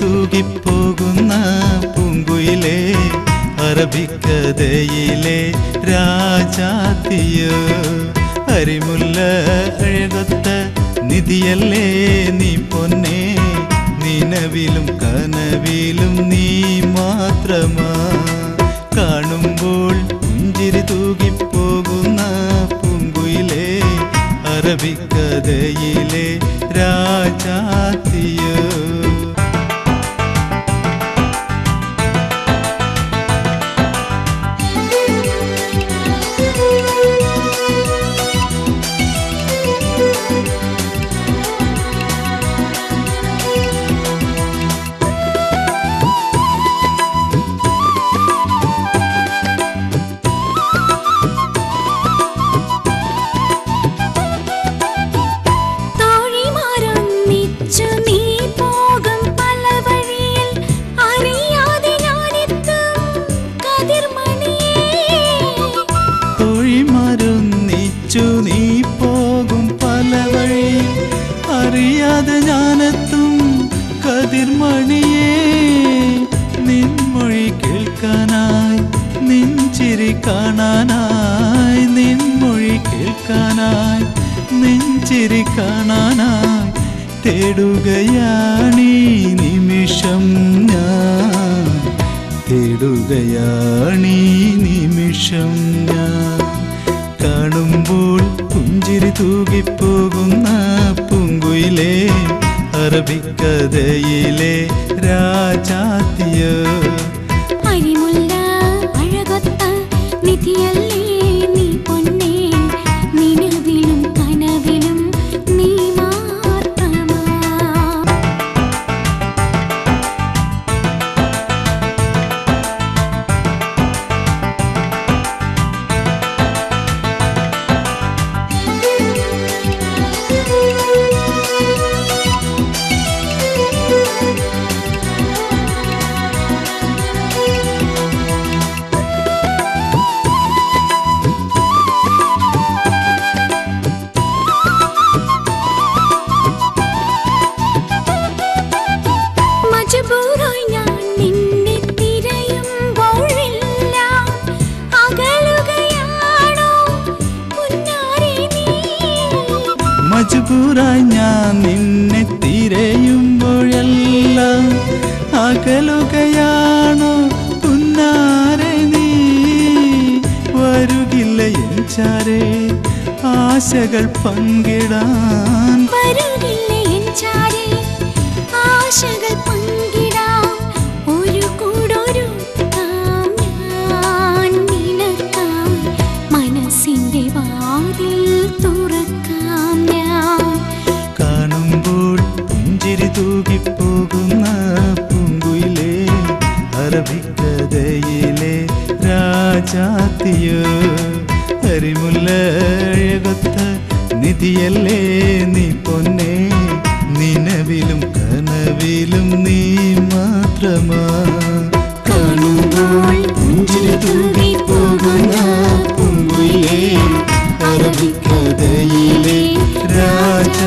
തൂകിപ്പോകുന്ന പൂങ്കുയിലേ അറബിക്കഥയിലെ രാജാത്തിയോ അരിമുല്ല അഴകൊത്ത നിധിയല്ലേ നീ പൊന്നേ നിനവിലും കനവിലും നീ മാത്രമാ കാണുമ്പോൾ പുഞ്ചിരി തൂകിപ്പോകുന്ന പൂങ്കുയിലേ അറബിക്കഥയിലെ രാജാത്തിയോ നീ പോകും പല വഴിയിൽ അറിയാതെ ഞാനെത്തും കതിർമണിയേ നിൻമൊഴി കേൾക്കാനായി നിൻ ചിരി കാണാനായി നിൻമൊഴി കേൾക്കാനായി നിൻ ചിരി കാണാനായി തേടുകയാണീ നിമിഷം ഞാൻ തേടുകയാണീ നിമിഷം ഞാൻ കാണുമ്പോൾ പുഞ്ചിരി തൂകിപ്പോകുന്ന പൂങ്കുയിലേ അറബിക്കഥയിലെ രാജാത്തിയോ അരിമുല്ല അഴകൊത്ത നിധിയല്ലേ നീ പൊന്നേ നിലവിലും കനവിലും നീ മാത്രമാ മജ്ബൂറായി ഞാൻ നിന്നെ തിരയുമ്പോഴെല്ലാം അകലുകയാണോ പുന്നാരെ നീ വരുകില്ല എൻ ചാരേ ആശകൾ പങ്കിടാൻ വരുകില്ല എൻ ചാരേ ആശകൾ പങ്കിടാൻ ഒരു കൂടൊരു ഞാൻ നിനക്കായി മനസ്സിന്റെ വാതിൽ തുറക്കാം ഞാൻ കാണുമ്പോൾ പുഞ്ചിരി തൂകിപ്പോകുന്ന പൂങ്കുയിലേ അറബിക്കഥയിലെ രാജാത്തിയോ അരിമുല്ല അഴകൊത്ത നിധിയല്ലേ നീ പൊന്നേ നിനവിലും കനവിലും നീ മാത്രമാ കാണുമ്പോൾ പുഞ്ചിരി തൂകിപ്പോകുന്ന പൂങ്കുയിലേ അറബിക്കഥയിലെ രാജ